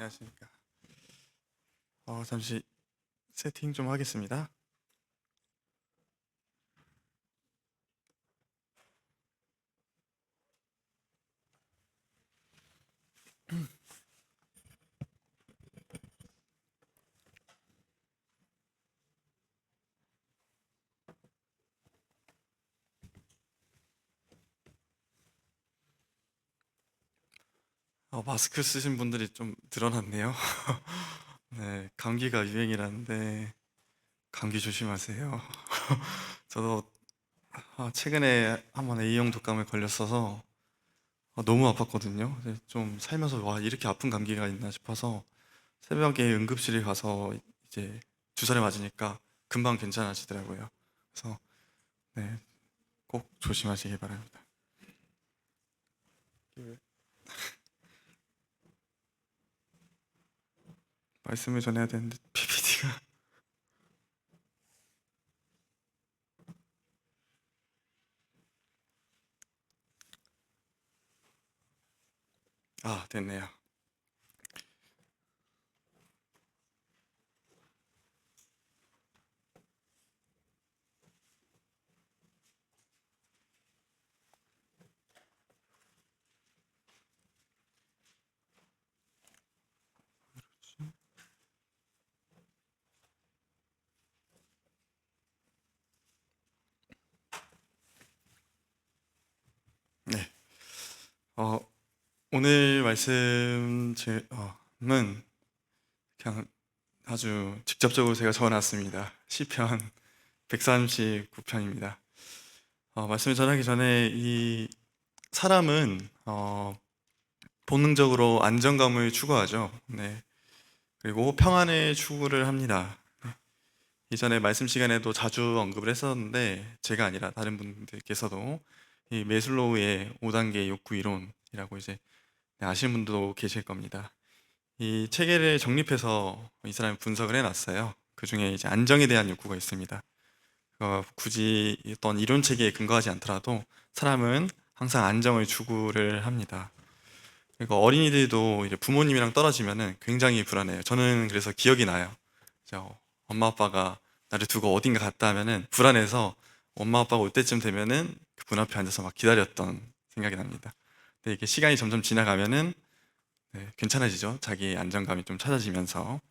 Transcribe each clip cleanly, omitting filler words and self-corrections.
안녕하십니까. 잠시 세팅 좀 하겠습니다. 마스크 쓰신 분들이 좀 늘어났네요. 네, 감기가 유행이라는데 감기 조심하세요. 저도 최근에 한번 A형 독감에 걸렸어서 너무 아팠거든요. 좀 살면서 와, 이렇게 아픈 감기가 있나 싶어서 새벽에 응급실에 가서 이제 주사를 맞으니까 금방 괜찮아지더라고요. 그래서 네, 꼭 조심하시기 바랍니다. 말씀을 전해야 되는데 PPT가 됐네요. 네. 어, 오늘 말씀 은 그냥 아주 직접적으로 제가 적어놨습니다. 시편 139편입니다. 말씀을 전하기 전에 이 사람은 본능적으로 안정감을 추구하죠. 네. 그리고 평안의 추구를 합니다. 네. 이전에 말씀 시간에도 자주 언급을 했었는데 제가 아니라 다른 분들께서도 이 메슬로우의 5단계 욕구 이론이라고 이제 아시는 분도 계실 겁니다. 이 체계를 정립해서 이 사람이 분석을 해놨어요. 그 중에 이제 안정에 대한 욕구가 있습니다. 굳이 어떤 이론 체계에 근거하지 않더라도 사람은 항상 안정을 추구를 합니다. 그리고 어린이들도 이제 부모님이랑 떨어지면은 굉장히 불안해요. 저는 그래서 기억이 나요. 엄마 아빠가 나를 두고 어딘가 갔다 하면은 불안해서 엄마 아빠가 올 때쯤 되면은 그 문 앞에 앉아서 막 기다렸던 생각이 납니다. 근데 이게 시간이 점점 지나가면은 괜찮아지죠. 자기 안정감이 좀 찾아지면서.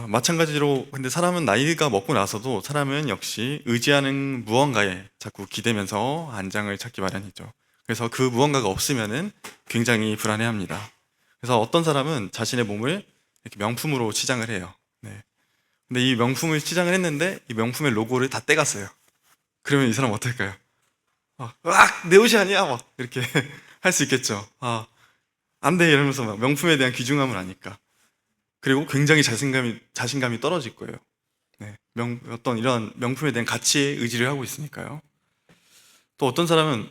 마찬가지로 근데 사람은 나이가 먹고 나서도 사람은 역시 의지하는 무언가에 자꾸 기대면서 안정을 찾기 마련이죠. 그래서 그 무언가가 없으면은 굉장히 불안해합니다. 그래서 어떤 사람은 자신의 몸을 이렇게 명품으로 치장을 해요. 네. 근데 이 명품을 치장을 했는데 이 명품의 로고를 다 떼갔어요. 그러면 이 사람 어떨까요? 으악! 내 옷이 아니야! 막 이렇게 할 수 있겠죠. 안 돼! 이러면서 막 명품에 대한 귀중함을 아니까. 그리고 굉장히 자신감이 떨어질 거예요. 네. 어떤 이런 명품에 대한 가치에 의지를 하고 있으니까요. 또 어떤 사람은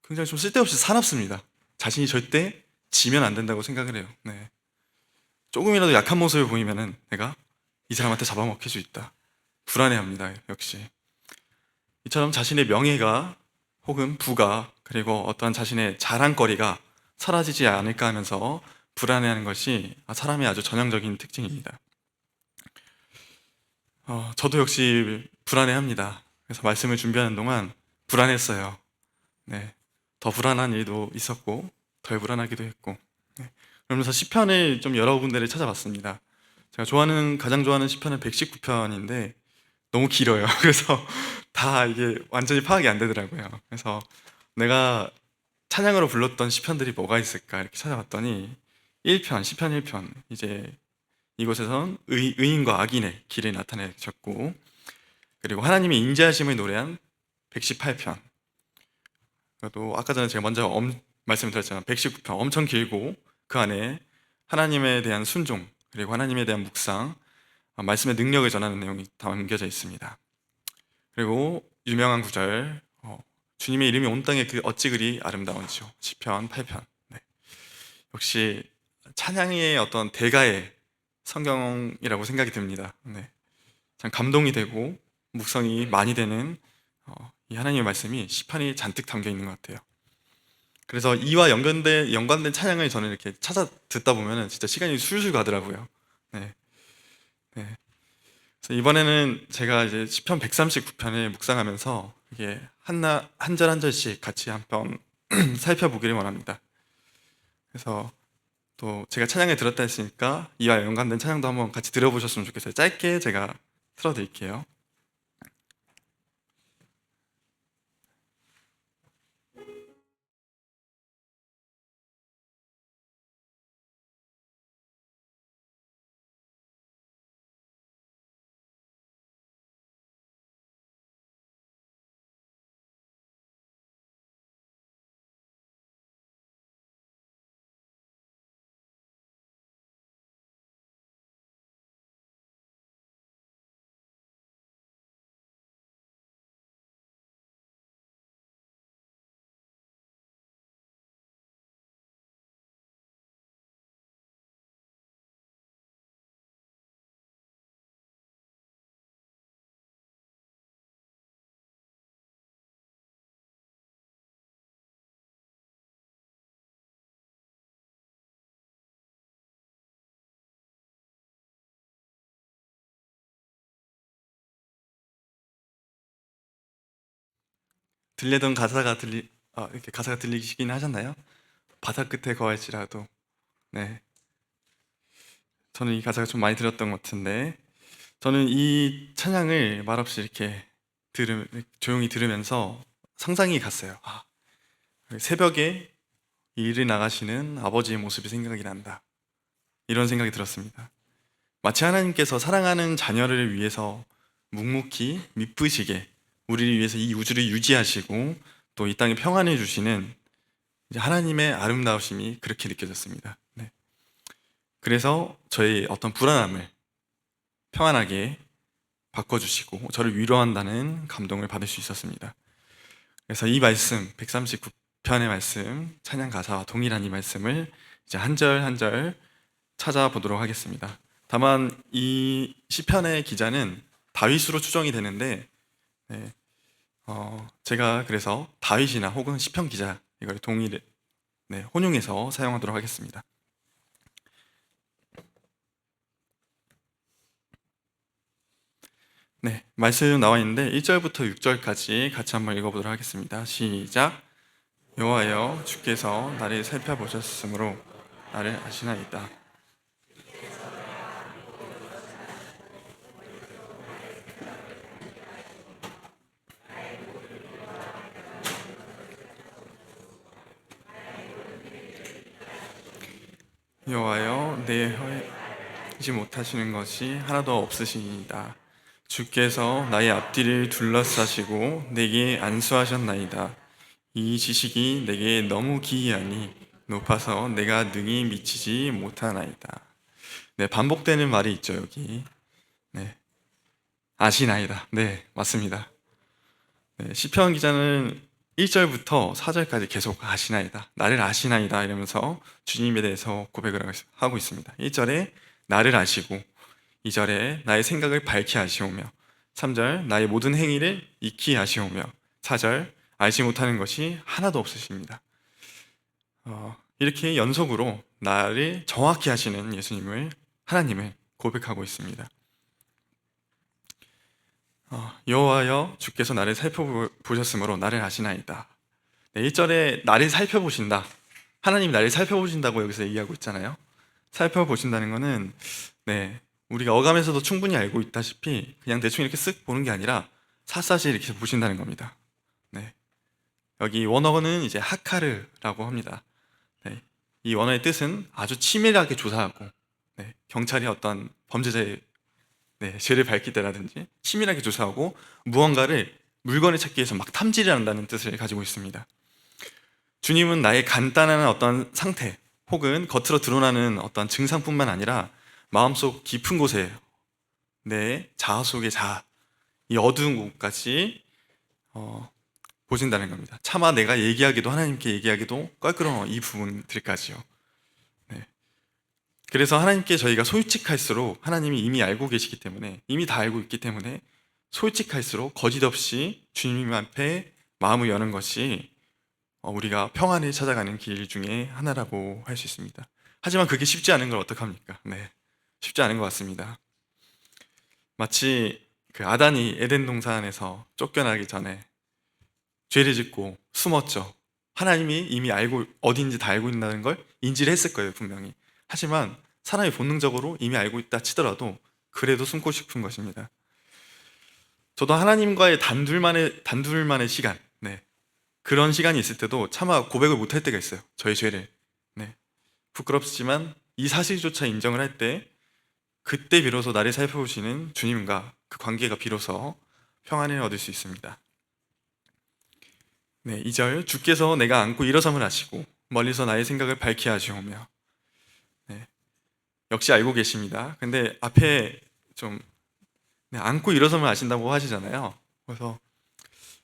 굉장히 좀 쓸데없이 사납습니다. 자신이 절대 지면 안 된다고 생각을 해요. 네. 조금이라도 약한 모습을 보이면은 내가 이 사람한테 잡아먹힐 수 있다. 불안해합니다. 역시. 이처럼 자신의 명예가 혹은 부가 그리고 어떠한 자신의 자랑거리가 사라지지 않을까 하면서 불안해하는 것이 사람의 아주 전형적인 특징입니다. 저도 역시 불안해합니다. 그래서 말씀을 준비하는 동안 불안했어요. 네. 더 불안한 일도 있었고, 덜 불안하기도 했고. 네. 그러면서 시편을 좀 여러 군데를 찾아봤습니다. 제가 가장 좋아하는 시편은 119편인데, 너무 길어요. 그래서 다 이게 완전히 파악이 안 되더라고요. 그래서 내가 찬양으로 불렀던 시편들이 뭐가 있을까 이렇게 찾아봤더니 1편, 시편 1편. 이제 이곳에선 의인과 악인의 길을 나타내셨고, 그리고 하나님의 인자하심을 노래한 118편. 또 아까 전에 제가 먼저 말씀드렸잖아요. 119편 엄청 길고 그 안에 하나님에 대한 순종 그리고 하나님에 대한 묵상, 말씀의 능력을 전하는 내용이 담겨져 있습니다. 그리고 유명한 구절, 주님의 이름이 온 땅에 어찌 그리 아름다운지요. 시편 8편. 네. 역시 찬양의 어떤 대가의 성경이라고 생각이 듭니다. 네. 참 감동이 되고 묵상이 많이 되는 이 하나님의 말씀이 시편이 잔뜩 담겨 있는 것 같아요. 그래서 이와 연관된 찬양을 저는 이렇게 찾아 듣다 보면은 진짜 시간이 술술 가더라고요. 네. 네. 그래서 이번에는 제가 이제 시편 139편을 묵상하면서 이게 한 절 한 절씩 같이 한번 살펴보기를 원합니다. 그래서 또 제가 찬양을 들었다 했으니까 이와 연관된 찬양도 한번 같이 들어보셨으면 좋겠어요. 짧게 제가 틀어드릴게요. 들리던 가사가 이렇게 가사가 들리시긴 하셨나요? 바다 끝에 거할지라도. 네. 저는 이 가사가 좀 많이 들었던 것 같은데, 저는 이 찬양을 말없이 이렇게 조용히 들으면서 상상이 갔어요. 새벽에 일을 나가시는 아버지의 모습이 생각이 난다. 이런 생각이 들었습니다. 마치 하나님께서 사랑하는 자녀를 위해서 묵묵히 미쁘시게 우리를 위해서 이 우주를 유지하시고 또 이 땅에 평안을 주시는 이제 하나님의 아름다우심이 그렇게 느껴졌습니다. 네. 그래서 저의 어떤 불안함을 평안하게 바꿔주시고 저를 위로한다는 감동을 받을 수 있었습니다. 그래서 이 말씀, 139편의 말씀, 찬양 가사와 동일한 이 말씀을 이제 한 절 한 절 찾아보도록 하겠습니다. 다만 이 시편의 기자는 다윗으로 추정이 되는데, 네, 제가 그래서 다윗이나 혹은 시편 기자 이걸 혼용해서 사용하도록 하겠습니다. 네, 말씀 나와 있는데 1절부터 6절까지 같이 한번 읽어보도록 하겠습니다. 시작. 여호와여, 주께서 나를 살펴보셨으므로 나를 아시나이다. 여호와여, 내 허지 못하시는 것이 하나도 없으시니이다. 주께서 나의 앞뒤를 둘러싸시고 내게 안수하셨나이다. 이 지식이 내게 너무 기이하니 높아서 내가 능히 미치지 못하나이다. 네, 반복되는 말이 있죠, 여기. 네, 아시나이다. 네, 맞습니다. 네, 시편 기자는 1절부터 4절까지 계속 아시나이다, 나를 아시나이다 이러면서 주님에 대해서 고백을 하고 있습니다. 1절에 나를 아시고, 2절에 나의 생각을 밝히 아시오며, 3절 나의 모든 행위를 익히 아시오며, 4절 알지 못하는 것이 하나도 없으십니다. 이렇게 연속으로 나를 정확히 하시는 하나님을 고백하고 있습니다. 여호와여, 주께서 나를 살펴보셨으므로 나를 아시나이다. 네, 1절에 나를 살펴보신다, 하나님이 나를 살펴보신다고 여기서 얘기하고 있잖아요. 살펴보신다는 거는, 네, 우리가 어감에서도 충분히 알고 있다시피 그냥 대충 이렇게 쓱 보는 게 아니라 샅샅이 이렇게 보신다는 겁니다. 네, 여기 원어는 이제 하카르라고 합니다. 네, 이 원어의 뜻은 아주 치밀하게 조사하고, 네, 경찰이 어떤 범죄자의 죄를 밝힐 때라든지 치밀하게 조사하고 무언가를 물건을 찾기 위해서 막 탐지를 한다는 뜻을 가지고 있습니다. 주님은 나의 간단한 어떤 상태 혹은 겉으로 드러나는 어떤 증상뿐만 아니라 마음속 깊은 곳에, 내 자아 속의 자아, 이 어두운 곳까지 보신다는 겁니다. 차마 내가 얘기하기도, 하나님께 얘기하기도 껄끄러운 이 부분들까지요. 네. 그래서 하나님께 저희가 솔직할수록 하나님이 이미 알고 계시기 때문에, 이미 다 알고 있기 때문에 솔직할수록 거짓 없이 주님 앞에 마음을 여는 것이 우리가 평안을 찾아가는 길 중에 하나라고 할 수 있습니다. 하지만 그게 쉽지 않은 걸 어떡합니까? 네, 쉽지 않은 것 같습니다. 마치 그 아단이 에덴 동산에서 쫓겨나기 전에 죄를 짓고 숨었죠. 하나님이 이미 알고 어딘지 다 알고 있다는 걸 인지를 했을 거예요, 분명히. 하지만 사람이 본능적으로 이미 알고 있다 치더라도 그래도 숨고 싶은 것입니다. 저도 하나님과의 단둘만의 시간, 네, 그런 시간이 있을 때도 차마 고백을 못할 때가 있어요. 저의 죄를. 네, 부끄럽지만 이 사실조차 인정을 할 때, 그때 비로소 나를 살펴보시는 주님과 그 관계가 비로소 평안을 얻을 수 있습니다. 네, 2절, 주께서 내가 안고 일어섬을 아시고 멀리서 나의 생각을 밝히 하시오며. 네, 역시 알고 계십니다. 근데 앞에 좀 안고 일어섬을 아신다고 하시잖아요. 그래서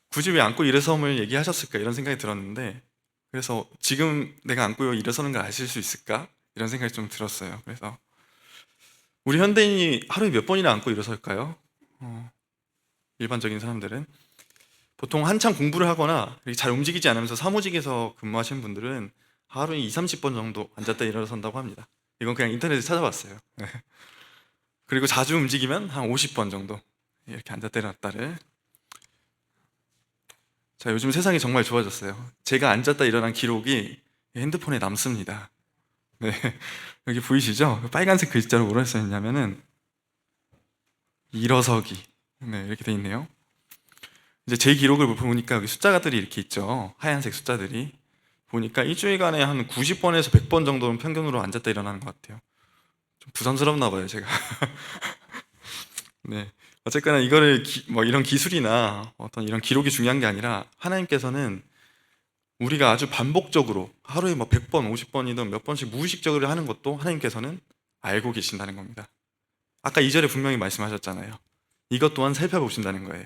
굳이 왜 안고 일어섬을 얘기하셨을까 이런 생각이 들었는데, 그래서 지금 내가 안고 일어서는 걸 아실 수 있을까 이런 생각이 좀 들었어요. 그래서 우리 현대인이 하루에 몇 번이나 안고 일어설까요? 일반적인 사람들은 보통 한창 공부를 하거나 잘 움직이지 않으면서 사무직에서 근무하시는 분들은 하루에 2, 30번 정도 앉았다 일어선다고 합니다. 이건 그냥 인터넷에 찾아봤어요. 그리고 자주 움직이면 한 50번 정도 이렇게 앉았다 일어났다를. 자, 요즘 세상이 정말 좋아졌어요. 제가 앉았다 일어난 기록이 핸드폰에 남습니다. 네, 여기 보이시죠? 빨간색 글자로 뭐라 써있냐면은 일어서기. 네, 이렇게 돼 있네요. 이제 제 기록을 보니까 여기 숫자들이 이렇게 있죠. 하얀색 숫자들이. 보니까 일주일간에 한 90번에서 100번 정도는 평균으로 앉았다 일어나는 것 같아요. 좀 부담스럽나 봐요, 제가. 네. 어쨌거나 이거를 뭐 이런 기술이나 어떤 이런 기록이 중요한 게 아니라, 하나님께서는 우리가 아주 반복적으로 하루에 뭐 100번, 50번이든 몇 번씩 무의식적으로 하는 것도 하나님께서는 알고 계신다는 겁니다. 아까 2절에 분명히 말씀하셨잖아요. 이것 또한 살펴보신다는 거예요.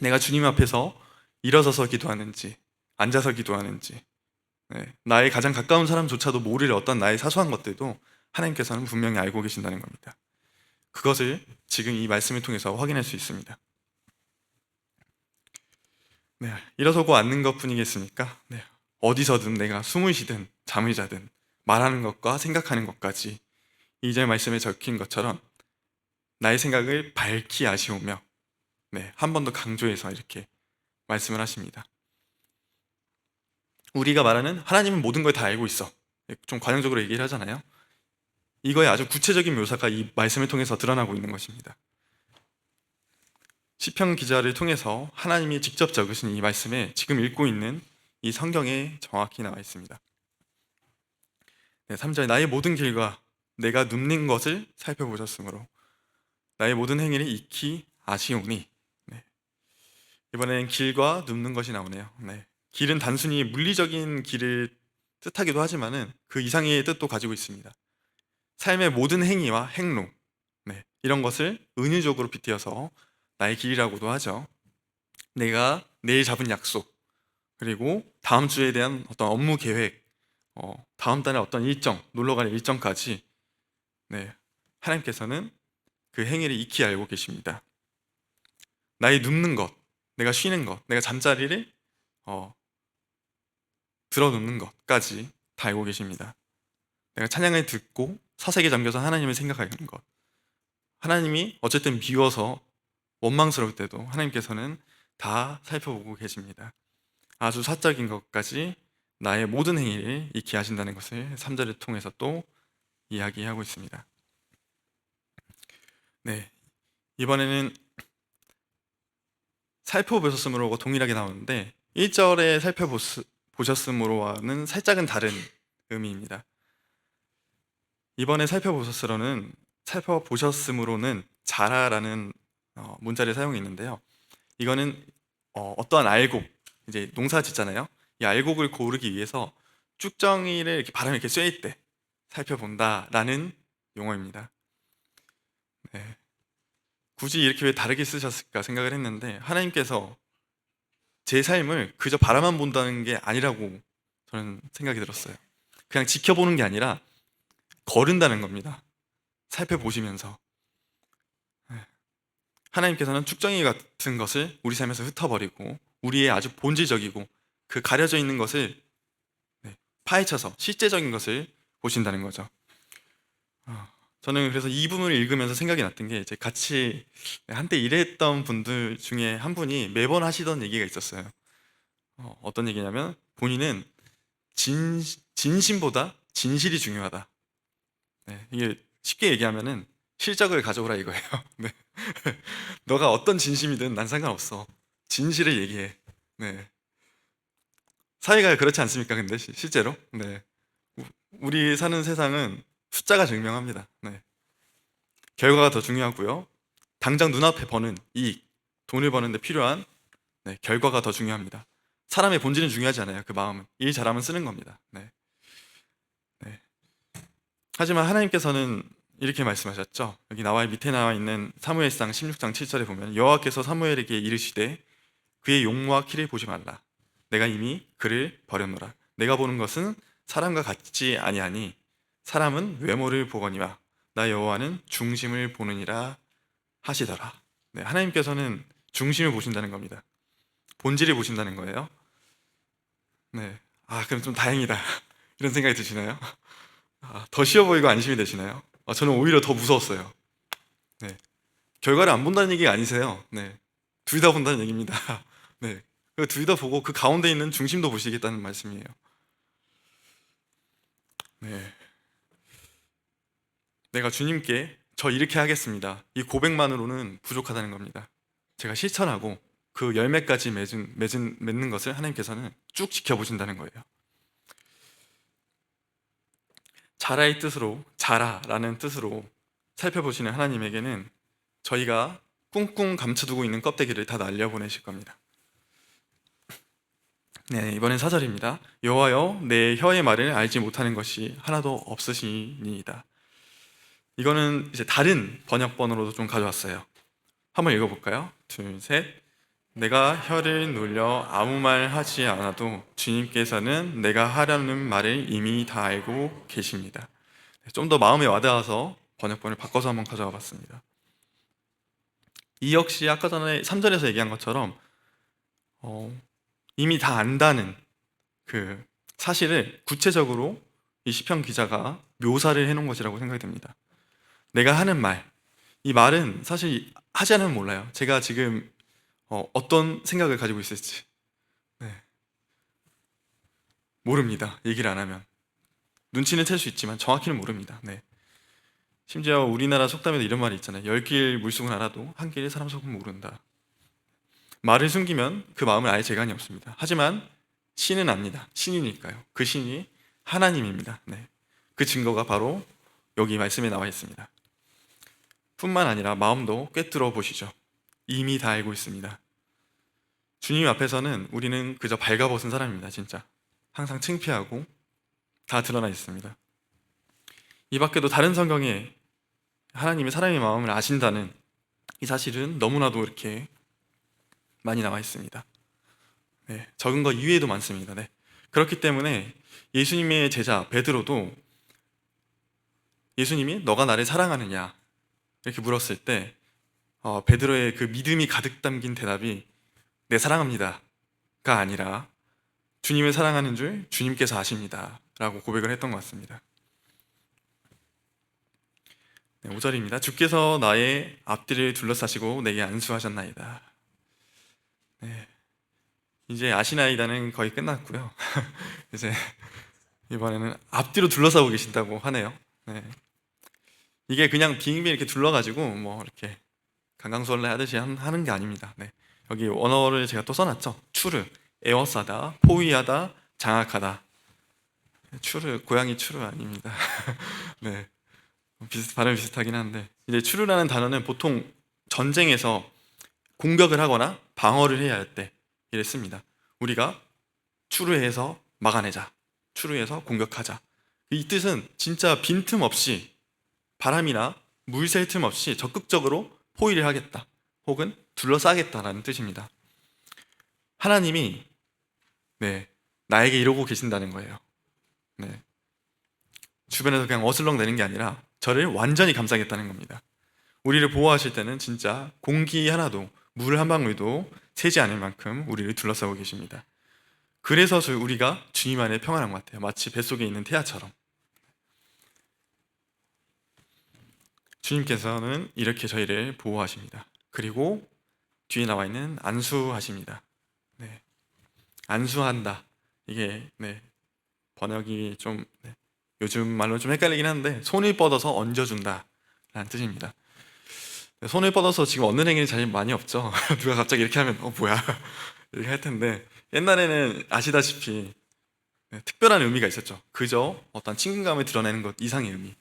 내가 주님 앞에서 일어서서 기도하는지 앉아서 기도하는지, 네, 나의 가장 가까운 사람조차도 모를 어떤 나의 사소한 것들도 하나님께서는 분명히 알고 계신다는 겁니다. 그것을 지금 이 말씀을 통해서 확인할 수 있습니다. 네, 일어서고 앉는 것 뿐이겠습니까? 네, 어디서든 내가 숨을 쉬든 잠을 자든 말하는 것과 생각하는 것까지 2절 말씀에 적힌 것처럼 나의 생각을 밝히 아시오며, 네, 한 번 더 강조해서 이렇게 말씀을 하십니다. 우리가 말하는 하나님은 모든 걸 다 알고 있어, 좀 관용적으로 얘기를 하잖아요. 이거의 아주 구체적인 묘사가 이 말씀을 통해서 드러나고 있는 것입니다. 시편 기자를 통해서 하나님이 직접 적으신 이 말씀에 지금 읽고 있는 이 성경에 정확히 나와 있습니다. 네, 3절, 나의 모든 길과 내가 눕는 것을 살펴보셨으므로 나의 모든 행위를 익히 아시오니. 네, 이번엔 길과 눕는 것이 나오네요. 네, 길은 단순히 물리적인 길을 뜻하기도 하지만은 그 이상의 뜻도 가지고 있습니다. 삶의 모든 행위와 행로, 네, 이런 것을 은유적으로 빗대어서 나의 길이라고도 하죠. 내가 내일 잡은 약속, 그리고 다음 주에 대한 어떤 업무 계획, 다음 달에 어떤 일정, 놀러 가는 일정까지, 네, 하나님께서는 그 행위를 익히 알고 계십니다. 나의 눕는 것, 내가 쉬는 것, 내가 잠자리를 들어눕는 것까지 다 알고 계십니다. 내가 찬양을 듣고 사색에 잠겨서 하나님을 생각하는 것, 하나님이 어쨌든 비워서 원망스러울 때도 하나님께서는 다 살펴보고 계십니다. 아주 사적인 것까지 나의 모든 행위를 익히 하신다는 것을 3절을 통해서 또 이야기하고 있습니다. 네, 이번에는 살펴보셨으므로가 동일하게 나오는데 1절에 살펴보셨으므로와는 살짝은 다른 의미입니다. 이번에 살펴보셨으므로는 자라라는 문자를 사용했는데요. 이거는 어떠한 알곡, 이제 농사 짓잖아요. 이 알곡을 고르기 위해서 쭉정이를 이렇게 바람에 이렇게 쐐일 때 살펴본다라는 용어입니다. 네. 굳이 이렇게 왜 다르게 쓰셨을까 생각을 했는데, 하나님께서 제 삶을 그저 바라만 본다는 게 아니라고 저는 생각이 들었어요. 그냥 지켜보는 게 아니라 거른다는 겁니다. 살펴보시면서. 네. 하나님께서는 축정이 같은 것을 우리 삶에서 흩어버리고 우리의 아주 본질적이고 그 가려져 있는 것을 파헤쳐서 실제적인 것을 보신다는 거죠. 저는 그래서 이 부분을 읽으면서 생각이 났던 게, 이제 같이 한때 일했던 분들 중에 한 분이 매번 하시던 얘기가 있었어요. 어떤 얘기냐면, 본인은 진심보다 진실이 중요하다. 이게 쉽게 얘기하면은 실적을 가져오라 이거예요. 네. 너가 어떤 진심이든 난 상관없어. 진실을 얘기해. 네. 사회가 그렇지 않습니까? 근데 실제로. 네. 우리 사는 세상은 숫자가 증명합니다. 네. 결과가 더 중요하고요. 당장 눈앞에 버는 이익, 돈을 버는데 필요한 결과가 더 중요합니다. 사람의 본질은 중요하지 않아요. 그 마음은. 일 잘하면 쓰는 겁니다. 네. 네. 하지만 하나님께서는 이렇게 말씀하셨죠. 여기 밑에 나와 있는 사무엘상 16장 7절에 보면, 여호와께서 사무엘에게 이르시되 그의 용모와 키를 보지 말라. 내가 이미 그를 버렸노라. 내가 보는 것은 사람과 같지 아니하니 사람은 외모를 보거니와 나 여호와는 중심을 보느니라 하시더라. 하나님께서는 중심을 보신다는 겁니다. 본질을 보신다는 거예요. 그럼 좀 다행이다. 이런 생각이 드시나요? 더 쉬워 보이고 안심이 되시나요? 저는 오히려 더 무서웠어요. 결과를 안 본다는 얘기가 아니세요. 둘 다 본다는 얘기입니다. 둘 다 보고 그 가운데 있는 중심도 보시겠다는 말씀이에요. 내가 주님께 저 이렇게 하겠습니다. 이 고백만으로는 부족하다는 겁니다. 제가 실천하고 그 열매까지 맺는 것을 하나님께서는 쭉 지켜보신다는 거예요. 자라의 뜻으로, 자라라는 뜻으로 살펴보시는 하나님에게는 저희가 꿍꿍 감춰두고 있는 껍데기를 다 날려보내실 겁니다. 이번엔 4절입니다. 여호와여, 내 혀의 말을 알지 못하는 것이 하나도 없으시니이다. 이거는 이제 다른 번역본으로도 좀 가져왔어요. 한번 읽어볼까요? 둘, 셋. 내가 혀를 놀려 아무 말 하지 않아도 주님께서는 내가 하려는 말을 이미 다 알고 계십니다. 좀 더 마음에 와닿아서 번역본을 바꿔서 한번 가져와 봤습니다. 이 역시 아까 전에 3절에서 얘기한 것처럼 이미 다 안다는 그 사실을 구체적으로 이 시편 기자가 묘사를 해놓은 것이라고 생각이 듭니다. 내가 하는 말, 이 말은 사실 하지 않으면 몰라요. 제가 지금 어떤 생각을 가지고 있을지 모릅니다. 얘기를 안 하면. 눈치는 챌 수 있지만 정확히는 모릅니다. 심지어 우리나라 속담에도 이런 말이 있잖아요. 10길 물속은 알아도 한 길 사람 속은 모른다. 말을 숨기면 그 마음을 아예 재간이 없습니다. 하지만 신은 압니다. 신이니까요. 그 신이 하나님입니다. 그 증거가 바로 여기 말씀에 나와 있습니다. 뿐만 아니라 마음도 꿰뚫어 보시죠. 이미 다 알고 있습니다. 주님 앞에서는 우리는 그저 발가벗은 사람입니다. 진짜 항상 창피하고 다 드러나 있습니다. 이 밖에도 다른 성경에 하나님이 사람의 마음을 아신다는 이 사실은 너무나도 이렇게 많이 나와 있습니다. 적은 것 이외에도 많습니다. 그렇기 때문에 예수님의 제자 베드로도 예수님이 너가 나를 사랑하느냐 이렇게 물었을 때 베드로의 그 믿음이 가득 담긴 대답이 네, 사랑합니다가 아니라 주님을 사랑하는 줄 주님께서 아십니다 라고 고백을 했던 것 같습니다. 5절입니다. 주께서 나의 앞뒤를 둘러싸시고 내게 안수하셨나이다. 이제 아시나이다는 거의 끝났고요. 이제 이번에는 앞뒤로 둘러싸고 계신다고 하네요. 이게 그냥 빙빙 이렇게 둘러가지고 뭐 이렇게 강강술래 하듯이 하는 게 아닙니다. 여기 원어를 제가 또 써놨죠. 추르, 에워싸다, 포위하다, 장악하다. 추르, 고양이 추르 아닙니다. 발음이 비슷하긴 한데, 이제 추르라는 단어는 보통 전쟁에서 공격을 하거나 방어를 해야 할 때 이랬습니다. 우리가 추르해서 막아내자, 추르해서 공격하자. 이 뜻은 진짜 빈틈없이 바람이나 물 셀 틈 없이 적극적으로 포위를 하겠다 혹은 둘러싸겠다라는 뜻입니다. 하나님이 나에게 이러고 계신다는 거예요. 주변에서 그냥 어슬렁대는 게 아니라 저를 완전히 감싸겠다는 겁니다. 우리를 보호하실 때는 진짜 공기 하나도 물 한 방울도 새지 않을 만큼 우리를 둘러싸고 계십니다. 그래서 우리가 주님 안에 평안한 것 같아요. 마치 뱃속에 있는 태아처럼. 주님께서는 이렇게 저희를 보호하십니다. 그리고 뒤에 나와 있는 안수하십니다. 네. 안수한다. 이게 번역이 좀 요즘 말로 좀 헷갈리긴 한데 손을 뻗어서 얹어준다 라는 뜻입니다. 손을 뻗어서 지금 얻는 행위는 잘 많이 없죠. 누가 갑자기 이렇게 하면 뭐야 이렇게 할 텐데, 옛날에는 아시다시피 특별한 의미가 있었죠. 그저 어떤 친근감을 드러내는 것 이상의 의미.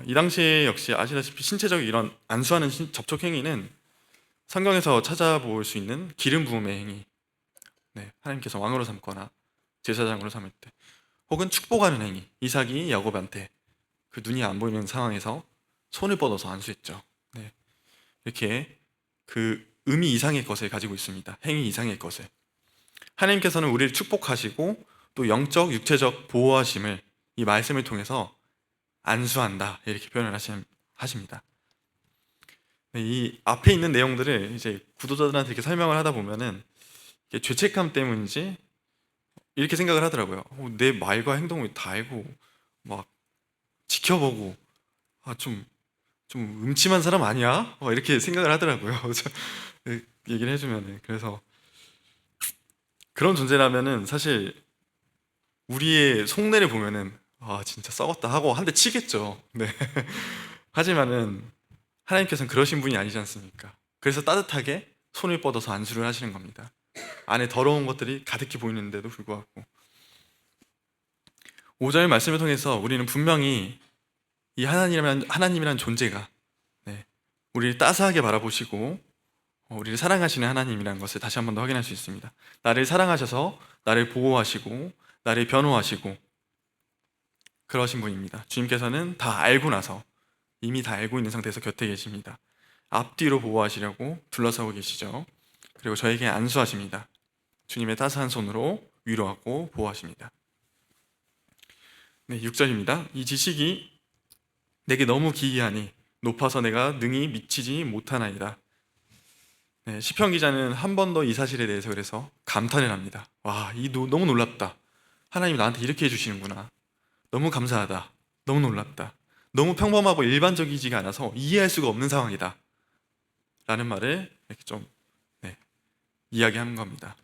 이 당시에 역시 아시다시피 신체적 이런 안수하는 접촉 행위는 성경에서 찾아볼 수 있는 기름 부음의 행위, 하나님께서 왕으로 삼거나 제사장으로 삼을 때, 혹은 축복하는 행위, 이삭이 야곱한테 그 눈이 안 보이는 상황에서 손을 뻗어서 안수했죠. 이렇게 그 의미 이상의 것을 가지고 있습니다. 행위 이상의 것을. 하나님께서는 우리를 축복하시고 또 영적, 육체적 보호하심을 이 말씀을 통해서 안수한다 이렇게 표현을 하십니다. 이 앞에 있는 내용들을 이제 구도자들한테 이렇게 설명을 하다 보면은 죄책감 때문인지 이렇게 생각을 하더라고요. 내 말과 행동을 다 알고 막 지켜보고 좀 음침한 사람 아니야? 이렇게 생각을 하더라고요. 얘기를 해주면은. 그래서 그런 존재라면은 사실 우리의 속내를 보면은 진짜 썩었다 하고 한 대 치겠죠. 네. 하지만은 하나님께서는 그러신 분이 아니지 않습니까? 그래서 따뜻하게 손을 뻗어서 안수를 하시는 겁니다. 안에 더러운 것들이 가득히 보이는데도 불구하고. 5절 말씀을 통해서 우리는 분명히 이 하나님이란 존재가 우리를 따스하게 바라보시고 우리를 사랑하시는 하나님이라는 것을 다시 한 번 더 확인할 수 있습니다. 나를 사랑하셔서 나를 보호하시고 나를 변호하시고 그러신 분입니다. 주님께서는 다 알고 나서, 이미 다 알고 있는 상태에서 곁에 계십니다. 앞뒤로 보호하시려고 둘러싸고 계시죠. 그리고 저에게 안수하십니다. 주님의 따스한 손으로 위로하고 보호하십니다. 6절입니다. 이 지식이 내게 너무 기이하니 높아서 내가 능히 미치지 못하나이다. 시편 기자는 한 번 더 이 사실에 대해서 그래서 감탄을 합니다. 너무 놀랍다. 하나님 나한테 이렇게 해주시는구나. 너무 감사하다. 너무 놀랍다. 너무 평범하고 일반적이지가 않아서 이해할 수가 없는 상황이다. 라는 말을 이렇게 좀 이야기하는 겁니다.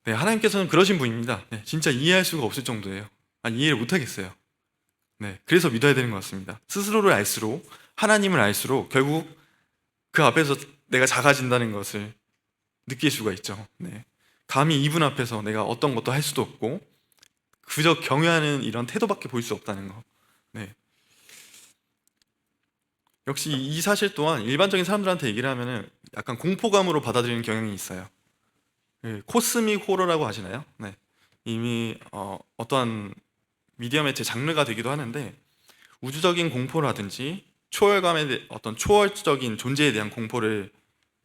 하나님께서는 그러신 분입니다. 진짜 이해할 수가 없을 정도예요. 이해를 못하겠어요. 그래서 믿어야 되는 것 같습니다. 스스로를 알수록, 하나님을 알수록 결국 그 앞에서 내가 작아진다는 것을 느낄 수가 있죠. 감히 이분 앞에서 내가 어떤 것도 할 수도 없고 그저 경외하는 이런 태도밖에 보일 수 없다는 거. 역시 이 사실 또한 일반적인 사람들한테 얘기를 하면은 약간 공포감으로 받아들이는 경향이 있어요. 코스믹 호러라고 하시나요? 이미 어떠한 미디어 매체 장르가 되기도 하는데, 우주적인 공포라든지 어떤 초월적인 존재에 대한 공포를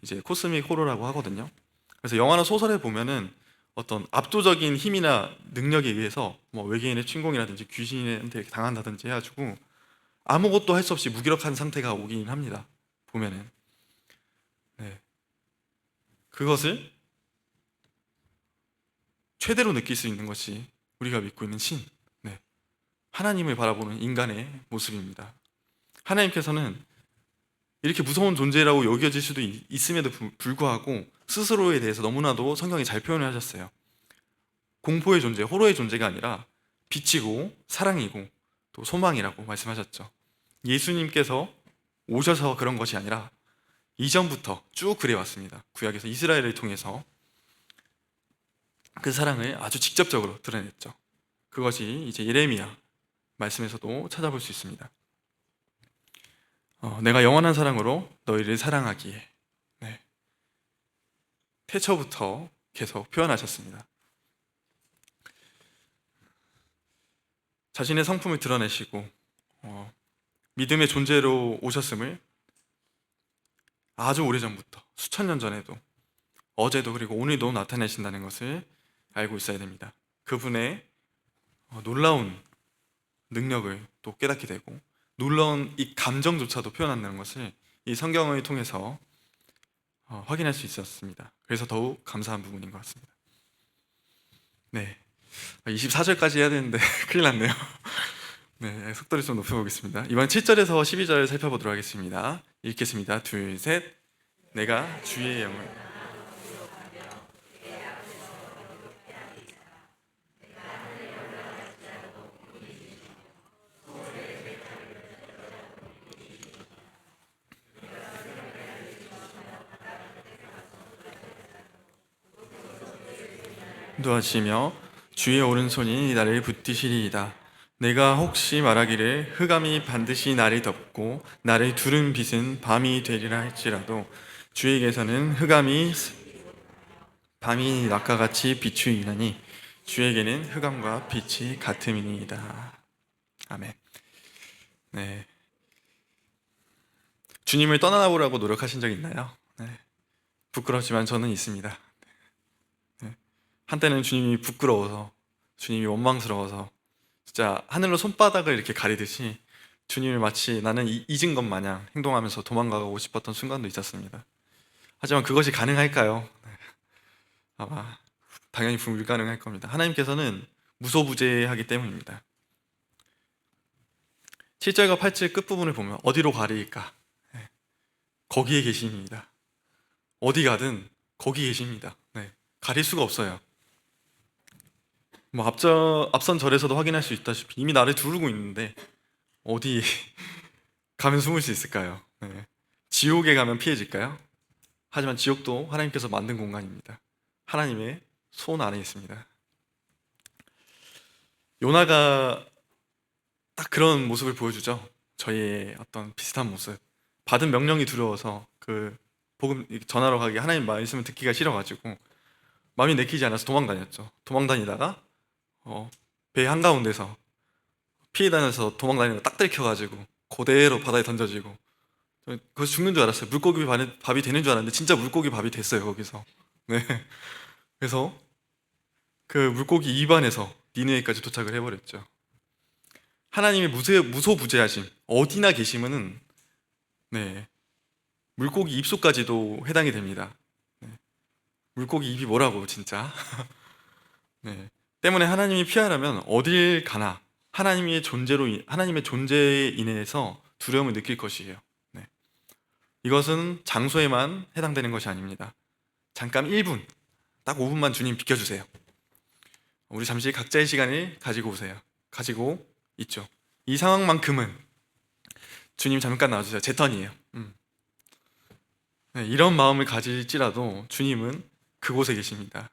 이제 코스믹 호러라고 하거든요. 그래서 영화나 소설에 보면은 어떤 압도적인 힘이나 능력에 의해서 외계인의 침공이라든지 귀신한테 당한다든지 해가지고 아무것도 할 수 없이 무기력한 상태가 오긴 합니다. 보면은 그것을 최대로 느낄 수 있는 것이 우리가 믿고 있는 신, 하나님을 바라보는 인간의 모습입니다. 하나님께서는 이렇게 무서운 존재라고 여겨질 수도 있음에도 불구하고 스스로에 대해서 너무나도 성경이 잘 표현을 하셨어요. 공포의 존재, 호러의 존재가 아니라 빛이고 사랑이고 또 소망이라고 말씀하셨죠. 예수님께서 오셔서 그런 것이 아니라 이전부터 쭉 그래왔습니다. 구약에서 이스라엘을 통해서 그 사랑을 아주 직접적으로 드러냈죠. 그것이 이제 예레미야 말씀에서도 찾아볼 수 있습니다. 내가 영원한 사랑으로 너희를 사랑하기에. 태초부터 계속 표현하셨습니다. 자신의 성품을 드러내시고 믿음의 존재로 오셨음을 아주 오래전부터, 수천 년 전에도, 어제도 그리고 오늘도 나타내신다는 것을 알고 있어야 됩니다. 그분의 놀라운 능력을 또 깨닫게 되고 놀라운 이 감정조차도 표현한다는 것을 이 성경을 통해서 확인할 수 있었습니다. 그래서 더욱 감사한 부분인 것 같습니다. 네. 24절까지 해야 되는데 큰일 났네요. 네, 속도를 좀 높여보겠습니다. 이번 7절에서 12절 살펴보도록 하겠습니다. 읽겠습니다. 둘, 셋. 내가 주의 영을 인도하시며 주의 오른손이 나를 붙드시리이다. 내가 혹시 말하기를 흑암이 반드시 나를 덮고 나를 두른 빛은 밤이 되리라 할지라도 주에게서는 흑암이 밤이 낮과 같이 비추이나니 주에게는 흑암과 빛이 같음이니이다. 아멘. 네. 주님을 떠나보라고 노력하신 적 있나요? 네. 부끄럽지만 저는 있습니다. 네. 한때는 주님이 부끄러워서, 주님이 원망스러워서 진짜 하늘로 손바닥을 이렇게 가리듯이 주님을 마치 나는 잊은 것 마냥 행동하면서 도망가고 싶었던 순간도 있었습니다. 하지만 그것이 가능할까요? 네. 아마 당연히 불가능할 겁니다. 하나님께서는 무소부재하기 때문입니다. 7절과 8절 끝부분을 보면 어디로 가리일까? 네. 거기에 계십니다. 어디 가든 거기 계십니다. 네. 가릴 수가 없어요. 뭐 앞선 절에서도 확인할 수 있다시피 이미 나를 두르고 있는데 어디 가면 숨을 수 있을까요? 네. 지옥에 가면 피해질까요? 하지만 지옥도 하나님께서 만든 공간입니다. 하나님의 손 안에 있습니다. 요나가 딱 그런 모습을 보여주죠. 저희의 어떤 비슷한 모습. 받은 명령이 두려워서 그 복음 전하러 가기 하나님 말씀을 듣기가 싫어가지고 마음이 내키지 않아서 도망다녔죠. 도망다니다가 배 한가운데서 피해 다녀서 도망다니다가 딱 들켜가지고 그대로 바다에 던져지고 거기서 죽는 줄 알았어요. 물고기 밥이 되는 줄 알았는데 진짜 물고기 밥이 됐어요. 거기서. 네. 그래서 그 물고기 입안에서 니느웨까지 도착을 해버렸죠. 하나님의 무소부재하심, 어디나 계시면은 네, 물고기 입속까지도 해당이 됩니다. 네, 물고기 입이 뭐라고 진짜. 네, 때문에 하나님이 피하려면 어딜 가나 하나님의 존재에 인해서 두려움을 느낄 것이에요. 네, 이것은 장소에만 해당되는 것이 아닙니다. 잠깐 1분, 딱 5분만 주님 비켜주세요. 우리 잠시 각자의 시간을 가지고 오세요. 가지고 있죠. 이 상황만큼은 주님 잠깐 나와주세요. 제 턴이에요. 네, 이런 마음을 가질지라도 주님은 그곳에 계십니다.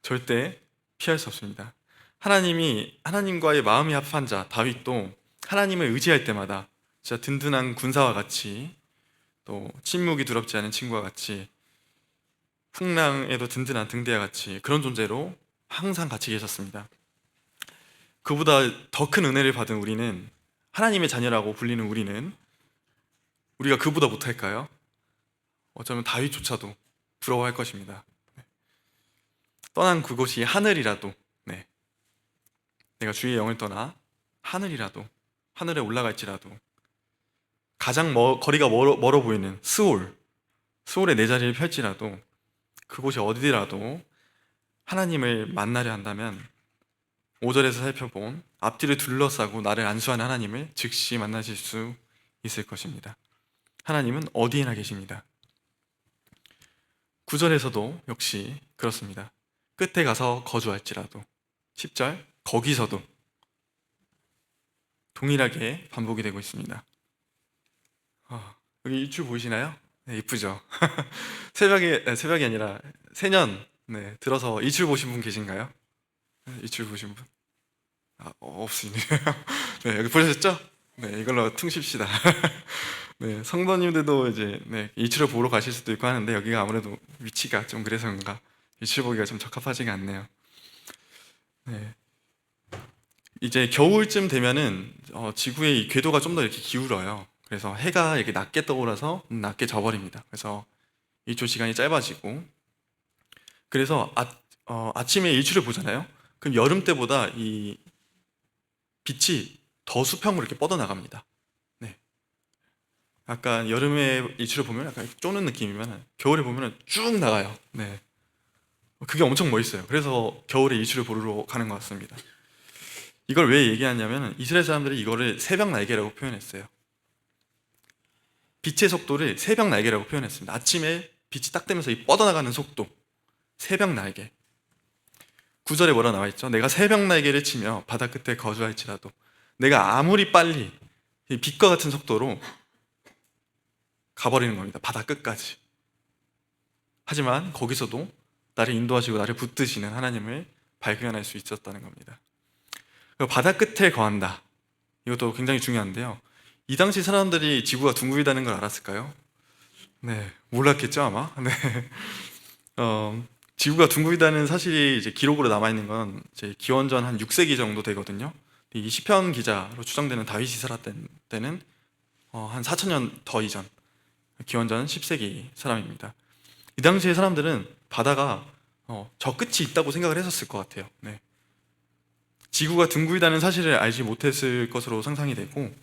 절대 피할 수 없습니다. 하나님과의 마음이 합한 자 다윗도 하나님을 의지할 때마다 진짜 든든한 군사와 같이 또 침묵이 두렵지 않은 친구와 같이 풍랑에도 든든한 등대와 같이 그런 존재로 항상 같이 계셨습니다. 그보다 더 큰 은혜를 받은 우리는 하나님의 자녀라고 불리는 우리가 그보다 못할까요? 어쩌면 다윗조차도 부러워할 것입니다. 떠난 그곳이 하늘이라도 내가 주의 영을 떠나 하늘에 올라갈지라도 가장 거리가 멀어 보이는 스올에 내 자리를 펼지라도 그곳이 어디라도 하나님을 만나려 한다면 5절에서 살펴본 앞뒤를 둘러싸고 나를 안수하는 하나님을 즉시 만나실 수 있을 것입니다. 하나님은 어디에나 계십니다. 9절에서도 역시 그렇습니다. 끝에 가서 거주할지라도 10절 거기서도 동일하게 반복이 되고 있습니다. 여기 일출 보이시나요? 네, 이쁘죠? 새벽이 아니라 새년 들어서 일출 보신 분 계신가요? 일출 보신 분? 없으시네요. 네, 여기 보셨죠? 네, 이걸로 퉁십시다. 네, 성도님들도 이제 일출을 보러 가실 수도 있고 하는데 여기가 아무래도 위치가 좀 그래서 그런가 일출 보기가 좀 적합하지가 않네요. 네. 이제 겨울쯤 되면은 지구의 이 궤도가 좀 더 이렇게 기울어요. 그래서 해가 이렇게 낮게 떠올라서 낮게 져버립니다. 그래서 일출 시간이 짧아지고 그래서 아침에 일출을 보잖아요. 그럼 여름 때보다 이 빛이 더 수평으로 이렇게 뻗어나갑니다. 네. 약간 여름에 일출을 보면 약간 쪼는 느낌이면 겨울에 보면 쭉 나가요. 네. 그게 엄청 멋있어요. 그래서 겨울에 이추를 보러 가는 것 같습니다. 이걸 왜 얘기하냐면 이스라엘 사람들이 이거를 새벽 날개라고 표현했어요. 빛의 속도를 새벽 날개라고 표현했습니다. 아침에 빛이 딱 뜨면서 이 뻗어나가는 속도, 새벽 날개. 9절에 뭐라 나와 있죠? 내가 새벽 날개를 치며 바다 끝에 거주할지라도, 내가 아무리 빨리 이 빛과 같은 속도로 가버리는 겁니다. 바다 끝까지. 하지만 거기서도 나를 인도하시고 나를 붙드시는 하나님을 발견할 수 있었다는 겁니다. 바다 끝에 거한다. 이것도 굉장히 중요한데요. 이 당시 사람들이 지구가 둥글다는 걸 알았을까요? 네, 몰랐겠죠 아마. 네, 지구가 둥글다는 사실이 이제 기록으로 남아 있는 건 이제 기원전 한 6세기 정도 되거든요. 이 시편 기자로 추정되는 다윗이 살았던 때는 한 4,000년 더 이전, 기원전 10세기 사람입니다. 이 당시의 사람들은 바다가 저 끝이 있다고 생각을 했었을 것 같아요. 네. 지구가 둥글다는 사실을 알지 못했을 것으로 상상이 되고,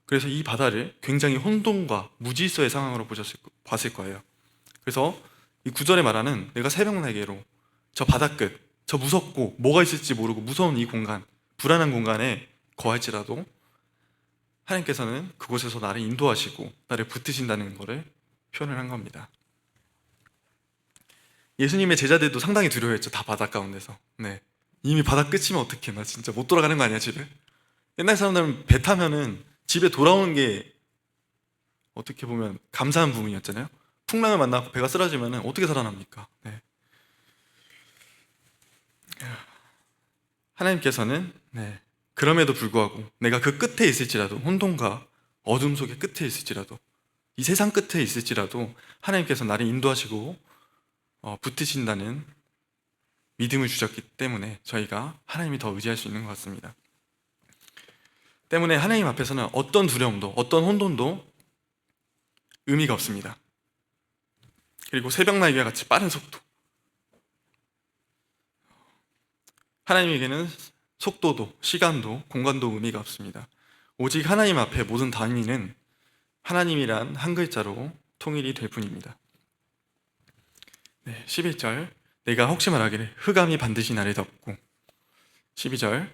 그래서 이 바다를 굉장히 혼돈과 무질서의 상황으로 봤을 거예요. 그래서 이 구절에 말하는 내가 새벽 날개로 저 바다 끝, 저 무섭고 뭐가 있을지 모르고 무서운 이 공간, 불안한 공간에 거할지라도 하나님께서는 그곳에서 나를 인도하시고 나를 붙드신다는 것을 표현을 한 겁니다. 예수님의 제자들도 상당히 두려워했죠. 다 바다 가운데서. 네. 이미 바다 끝이면 어떡해, 나 진짜 못 돌아가는 거 아니야 집에? 옛날 사람들은 배 타면은 집에 돌아오는 게 어떻게 보면 감사한 부분이었잖아요. 풍랑을 만나고 배가 쓰러지면 어떻게 살아납니까? 네. 하나님께서는 그럼에도 불구하고 내가 그 끝에 있을지라도, 혼돈과 어둠 속의 끝에 있을지라도, 이 세상 끝에 있을지라도 하나님께서 나를 인도하시고 붙으신다는 믿음을 주셨기 때문에 저희가 하나님이 더 의지할 수 있는 것 같습니다. 때문에 하나님 앞에서는 어떤 두려움도 어떤 혼돈도 의미가 없습니다. 그리고 새벽 날개와 같이 빠른 속도, 하나님에게는 속도도 시간도 공간도 의미가 없습니다. 오직 하나님 앞에 모든 단위는 하나님이란 한 글자로 통일이 될 뿐입니다. 11절 내가 혹시 말하기를 흑암이 반드시 나를 덮고, 12절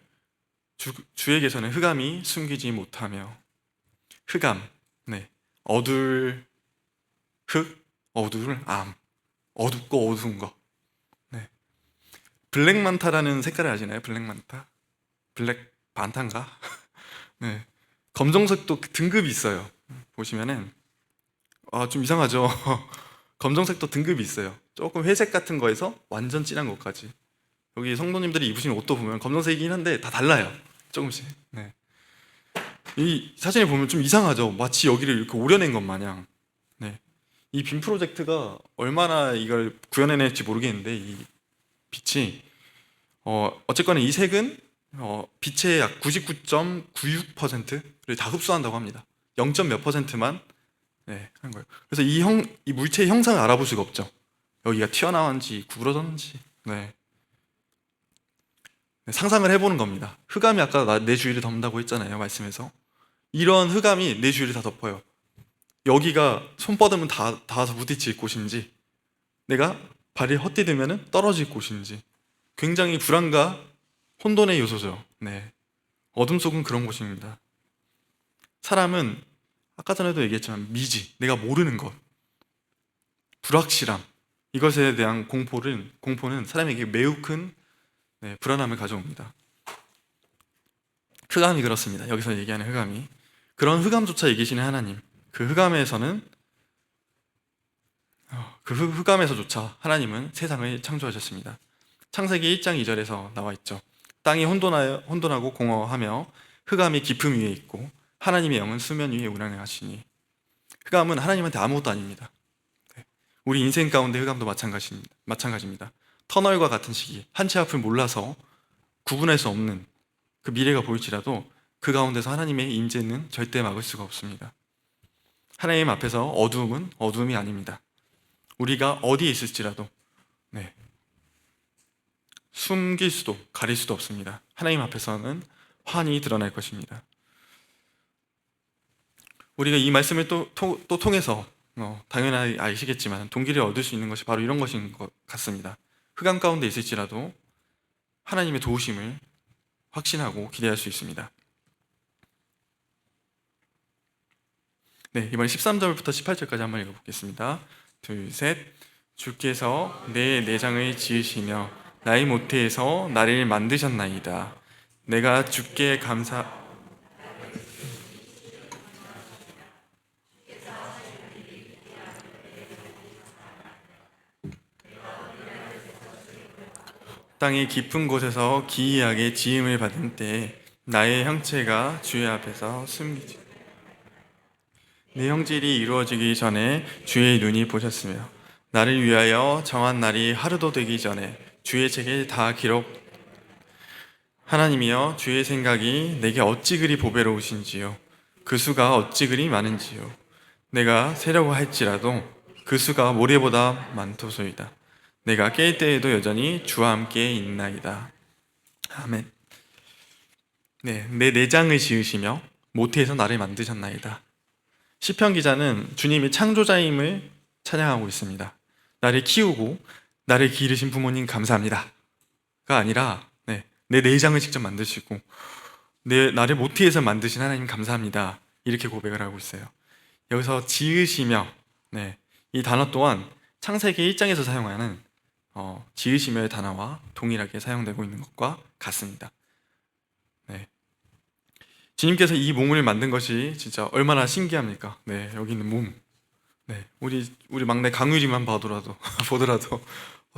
주에게서는 흑암이 숨기지 못하며. 흑암, 어둘 흑, 어둘 암, 어둡고 어두운 것. 블랙만타라는 색깔을 아시나요? 블랙만타? 블랙 반타인가? 네. 검정색도 등급이 있어요. 보시면은 좀 이상하죠? 검정색도 등급이 있어요. 조금 회색 같은 거에서 완전 진한 것까지. 여기 성도님들이 입으신 옷도 보면 검정색이긴 한데 다 달라요. 조금씩. 네. 이 사진을 보면 좀 이상하죠? 마치 여기를 이렇게 오려낸 것 마냥. 네. 이 빔 프로젝트가 얼마나 이걸 구현해낼지 모르겠는데 이 빛이 어쨌거나 이 색은 빛의 약 99.96%를 다 흡수한다고 합니다. 0. 몇 %만 하는 거예요. 그래서 이 물체의 형상을 알아볼 수가 없죠. 여기가 튀어나왔는지 구부러졌는지. 상상을 해보는 겁니다. 흑암이 아까 내 주위를 덮는다고 했잖아요, 말씀에서. 이런 흑암이 내 주위를 다 덮어요. 여기가 손 뻗으면 닿아서 부딪힐 곳인지, 내가 발이 헛디디면 떨어질 곳인지, 굉장히 불안과 혼돈의 요소죠. 어둠 속은 그런 곳입니다. 사람은 아까 전에도 얘기했지만 미지, 내가 모르는 것, 불확실함, 이것에 대한 공포는 사람에게 매우 큰 불안함을 가져옵니다. 흑암이 그렇습니다. 여기서 얘기하는 흑암이. 그런 흑암조차 이기시는 하나님, 그 흑암에서조차 하나님은 세상을 창조하셨습니다. 창세기 1장 2절에서 나와 있죠. 땅이 혼돈하고 공허하며 흑암이 깊음 위에 있고 하나님의 영은 수면 위에 운행하시니. 흑암은 하나님한테 아무것도 아닙니다. 우리 인생 가운데 흑암도 마찬가지입니다. 터널과 같은 시기, 한치 앞을 몰라서 구분할 수 없는 그 미래가 보일지라도 그 가운데서 하나님의 임재는 절대 막을 수가 없습니다. 하나님 앞에서 어두움은 어두움이 아닙니다. 우리가 어디에 있을지라도 숨길 수도 가릴 수도 없습니다. 하나님 앞에서는 환히 드러날 것입니다. 우리가 이 말씀을 또 통해서 당연히 아시겠지만 동기를 얻을 수 있는 것이 바로 이런 것인 것 같습니다. 흑암 가운데 있을지라도 하나님의 도우심을 확신하고 기대할 수 있습니다. 네, 이번에 13절부터 18절까지 한번 읽어보겠습니다. 둘, 셋. 주께서 내 내장을 지으시며 나의 모태에서 나를 만드셨나이다. 내가 주께 땅의 깊은 곳에서 기이하게 지음을 받은 때에 나의 형체가 주의 앞에서 숨기지. 내 형질이 이루어지기 전에 주의 눈이 보셨으며 나를 위하여 정한 날이 하루도 되기 전에 주의 책에 다 기록. 하나님이여, 주의 생각이 내게 어찌 그리 보배로우신지요, 그 수가 어찌 그리 많은지요. 내가 세려고 할지라도 그 수가 모래보다 많도소이다. 내가 깰 때에도 여전히 주와 함께 있나이다. 아멘. 네, 내 내장을 지으시며 모태에서 나를 만드셨나이다. 시편 기자는 주님이 창조자임을 찬양하고 있습니다. 나를 키우고 나를 기르신 부모님 감사합니다가 아니라 내 내장을 직접 만드시고 나를 모태에서 만드신 하나님 감사합니다, 이렇게 고백을 하고 있어요. 여기서 지으시며, 이 단어 또한 창세기 1장에서 사용하는 지으시며의 단어와 동일하게 사용되고 있는 것과 같습니다. 주님께서 이 몸을 만든 것이 진짜 얼마나 신기합니까? 여기 있는 몸. 우리 막내 강유리만 보더라도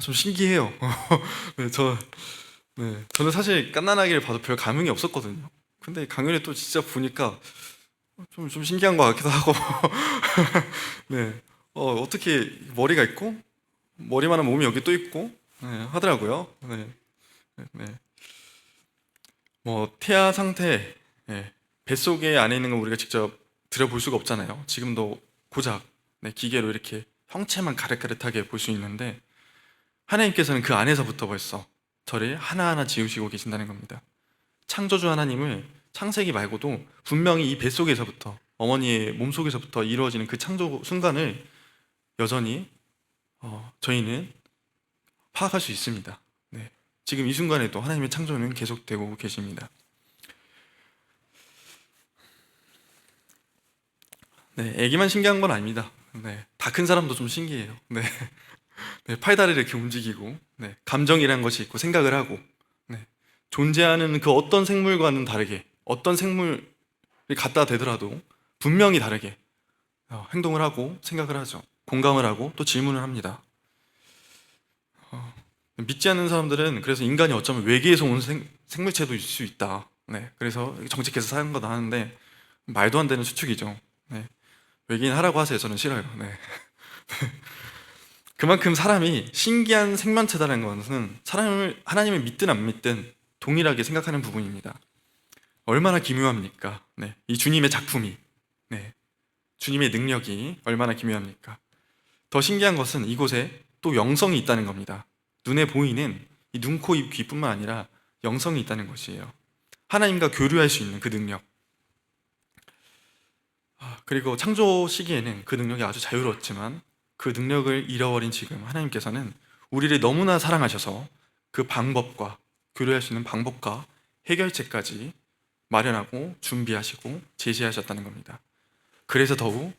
좀 신기해요. 저는 사실 갓난아기를 봐도 별 감흥이 없었거든요. 근데 강유리 또 진짜 보니까 좀 신기한 것 같기도 하고. 어떻게 머리가 있고 머리만한 몸이 여기 또 있고 하더라고요. 뭐 태아 상태, 뱃속에 안에 있는 건 우리가 직접 들여볼 수가 없잖아요. 지금도 고작 기계로 이렇게 형체만 가릇가릇하게 볼 수 있는데 하나님께서는 그 안에서부터 벌써 저를 하나하나 지으시고 계신다는 겁니다. 창조주 하나님을 창세기 말고도 분명히 이 뱃속에서부터, 어머니의 몸속에서부터 이루어지는 그 창조 순간을 여전히 저희는 파악할 수 있습니다. 지금 이 순간에도 하나님의 창조는 계속되고 계십니다. 애기만 신기한 건 아닙니다. 다 큰 사람도 좀 신기해요. 팔다리를 이렇게 움직이고, 감정이란 것이 있고 생각을 하고, 존재하는 그 어떤 생물과는 다르게, 어떤 생물을 갖다 대더라도 분명히 다르게 행동을 하고 생각을 하죠. 공감을 하고 또 질문을 합니다. 믿지 않는 사람들은 그래서 인간이 어쩌면 외계에서 온 생물체도 있을 수 있다, 그래서 정직해서 사는 거다 하는데 말도 안 되는 추측이죠. 외계인 하라고 하세요. 저는 싫어요. 그만큼 사람이 신기한 생명체다라는 것은 하나님을 믿든 안 믿든 동일하게 생각하는 부분입니다. 얼마나 기묘합니까? 이 주님의 작품이, 주님의 능력이 얼마나 기묘합니까? 더 신기한 것은 이곳에 또 영성이 있다는 겁니다. 눈에 보이는 이 눈, 코, 입, 귀뿐만 아니라 영성이 있다는 것이에요. 하나님과 교류할 수 있는 그 능력. 그리고 창조 시기에는 그 능력이 아주 자유로웠지만 그 능력을 잃어버린 지금 하나님께서는 우리를 너무나 사랑하셔서 그 방법과 교류할 수 있는 방법과 해결책까지 마련하고 준비하시고 제시하셨다는 겁니다. 그래서 더욱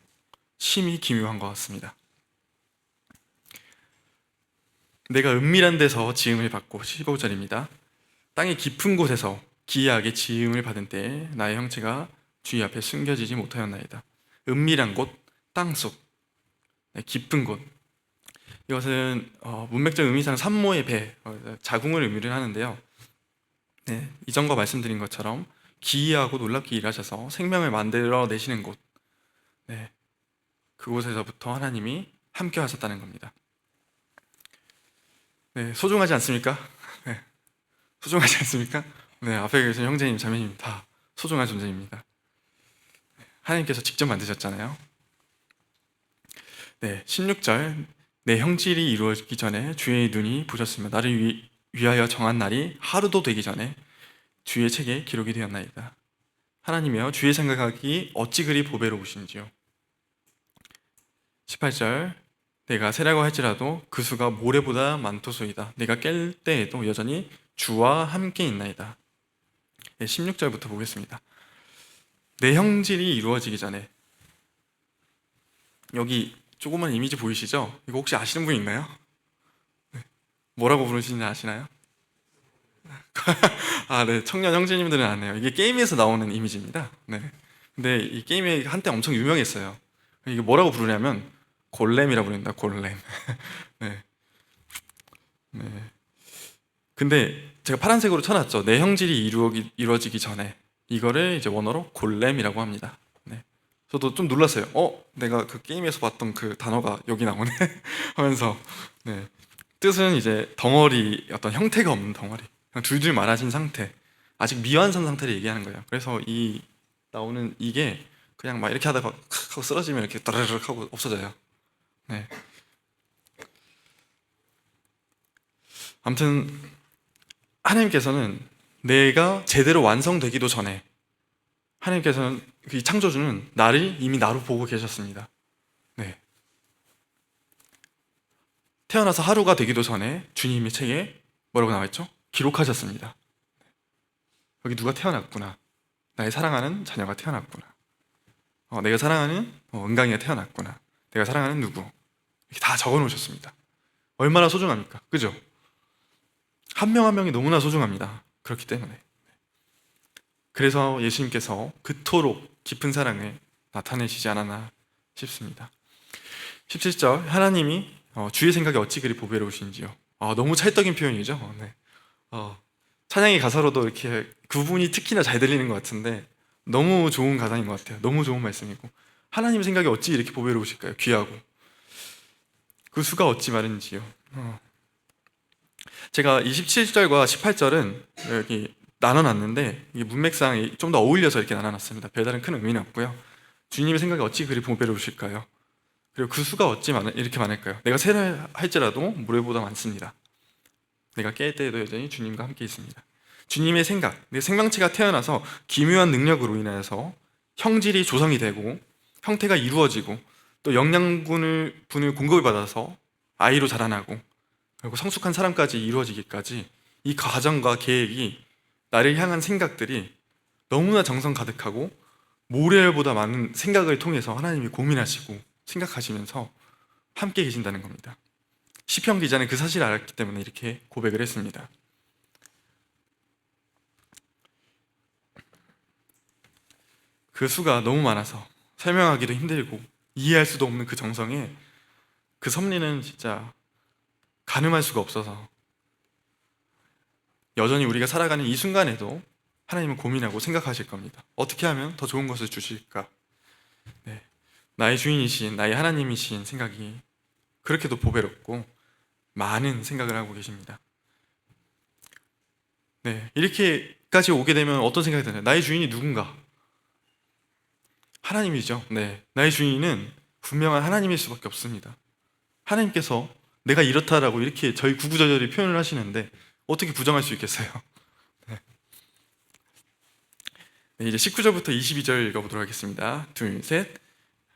심히 기묘한 것 같습니다. 내가 은밀한 데서 지음을 받고, 15절입니다. 땅의 깊은 곳에서 기이하게 지음을 받은 때에 나의 형체가 주의 앞에 숨겨지지 못하였나이다. 은밀한 곳, 땅속, 깊은 곳. 이것은 문맥적 의미상 산모의 배, 자궁을 의미를 하는데요. 이전과 말씀드린 것처럼 기이하고 놀랍게 일하셔서 생명을 만들어내시는 곳, 그곳에서부터 하나님이 함께 하셨다는 겁니다. 소중하지 않습니까? 소중하지 않습니까? 앞에 계신 형제님, 자매님 다 소중한 존재입니다. 하나님께서 직접 만드셨잖아요. 16절, 내 형질이 이루어지기 전에 주의 눈이 보셨으며 나를 위하여 정한 날이 하루도 되기 전에 주의 책에 기록이 되었나이다. 하나님이여, 주의 생각이 어찌 그리 보배로우신지요. 18절, 내가 새라고 할지라도 그 수가 모래보다 많도소이다. 내가 깰 때에도 여전히 주와 함께 있나이다. 16절부터 보겠습니다. 내 형질이 이루어지기 전에, 여기 조그만 이미지 보이시죠? 이거 혹시 아시는 분 있나요? 뭐라고 부르시는지 아시나요? 아, 네. 청년 형제님들은 아네요. 이게 게임에서 나오는 이미지입니다. 네. 근데 이 게임이 한때 엄청 유명했어요. 이게 뭐라고 부르냐면 골렘이라고 부릅니다. 골렘. 네. 네. 근데 제가 파란색으로 쳐놨죠. 내 형질이 이루어지기 전에. 이거를 이제 원어로 골렘이라고 합니다. 네. 저도 좀 놀랐어요. 내가 그 게임에서 봤던 그 단어가 여기 나오네 하면서. 네. 뜻은 이제 덩어리, 어떤 형태가 없는 덩어리. 그냥 줄줄 말아진 상태. 아직 미완성 상태를 얘기하는 거예요. 그래서 이 나오는 이게 그냥 막 이렇게 하다가 칵 하고 쓰러지면 이렇게 따르륵 하고 없어져요. 네. 아무튼 하나님께서는 내가 제대로 완성되기도 전에 하나님께서는 이 창조주는 나를 이미 나로 보고 계셨습니다. 네. 태어나서 하루가 되기도 전에 주님의 책에 뭐라고 나와 있죠? 기록하셨습니다. 여기 누가 태어났구나. 나의 사랑하는 자녀가 태어났구나. 내가 사랑하는 은강이가 태어났구나. 내가 사랑하는 누구. 이렇게 다 적어 놓으셨습니다. 얼마나 소중합니까? 그죠? 한 명 한 명이 너무나 소중합니다. 그렇기 때문에. 그래서 예수님께서 그토록 깊은 사랑을 나타내시지 않았나 싶습니다. 17절, 하나님이 주의 생각이 어찌 그리 보배로우신지요. 너무 찰떡인 표현이죠. 네. 찬양의 가사로도 이렇게 그분이 특히나 잘 들리는 것 같은데 너무 좋은 가사인 것 같아요. 너무 좋은 말씀이고, 하나님의 생각이 어찌 이렇게 보배로우실까요? 귀하고 그 수가 어찌 마른지요. 제가 27절과 18절은 여기 나눠놨는데 이게 문맥상 좀 더 어울려서 이렇게 나눠놨습니다. 별다른 큰 의미는 없고요. 주님의 생각이 어찌 그리 보배로우실까요? 그리고 그 수가 어찌 이렇게 많을까요? 내가 세를 할지라도 모래보다 많습니다. 내가 깰 때에도 여전히 주님과 함께 있습니다. 주님의 생각, 내 생명체가 태어나서 기묘한 능력으로 인하여서 형질이 조성이 되고 형태가 이루어지고 또 영양분을 공급을 받아서 아이로 자라나고 그리고 성숙한 사람까지 이루어지기까지 이 과정과 계획이, 나를 향한 생각들이 너무나 정성 가득하고 모래보다 많은 생각을 통해서 하나님이 고민하시고 생각하시면서 함께 계신다는 겁니다. 시편 기자는 그 사실을 알았기 때문에 이렇게 고백을 했습니다. 그 수가 너무 많아서 설명하기도 힘들고 이해할 수도 없는 그 정성에 그 섭리는 진짜 가늠할 수가 없어서 여전히 우리가 살아가는 이 순간에도 하나님은 고민하고 생각하실 겁니다. 어떻게 하면 더 좋은 것을 주실까? 네. 나의 주인이신, 나의 하나님이신 생각이 그렇게도 보배롭고 많은 생각을 하고 계십니다. 네. 이렇게까지 오게 되면 어떤 생각이 드나요? 나의 주인이 누군가? 하나님이죠. 네. 나의 주인은 분명한 하나님일 수밖에 없습니다. 하나님께서 내가 이렇다라고 이렇게 저희 구구절절히 표현을 하시는데 어떻게 부정할 수 있겠어요? 네. 네, 이제 19절부터 22절 읽어보도록 하겠습니다. 둘, 셋.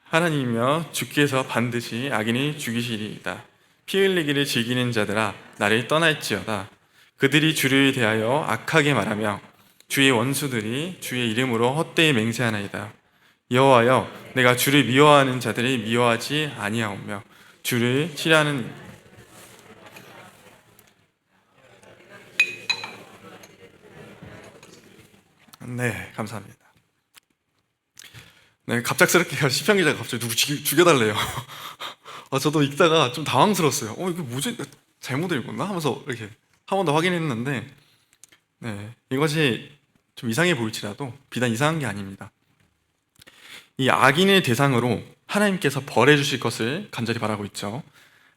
하나님이여 주께서 반드시 악인이 죽이시리이다. 피 흘리기를 즐기는 자들아 나를 떠날지어다. 그들이 주를 대하여 악하게 말하며 주의 원수들이 주의 이름으로 헛되이 맹세하나이다. 여호와여 내가 주를 미워하는 자들이 미워하지 아니하오며 주를 싫어하는 네, 감사합니다. 네, 갑작스럽게 시편 기자가 갑자기 누구 죽여달래요. 저도 읽다가 좀 당황스러웠어요. 이거 뭐지? 잘못 읽었나? 하면서 이렇게 한 번 더 확인했는데, 네, 이것이 좀 이상해 보일지라도 비단 이상한 게 아닙니다. 이 악인을 대상으로 하나님께서 벌해 주실 것을 간절히 바라고 있죠.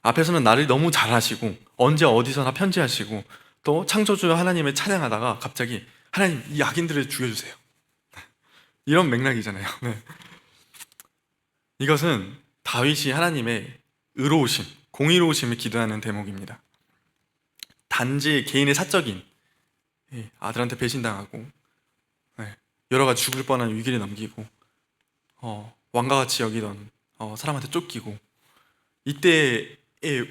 앞에서는 나를 너무 잘하시고 언제 어디서나 편지하시고 또 창조주 하나님을 찬양하다가 갑자기 하나님 이 악인들을 죽여주세요. 이런 맥락이잖아요. 네. 이것은 다윗이 하나님의 의로우심, 공의로우심을 기도하는 대목입니다. 단지 개인의 사적인 아들한테 배신당하고 여러 가지 죽을 뻔한 위기를 넘기고 왕과 같이 여기던 사람한테 쫓기고 이때에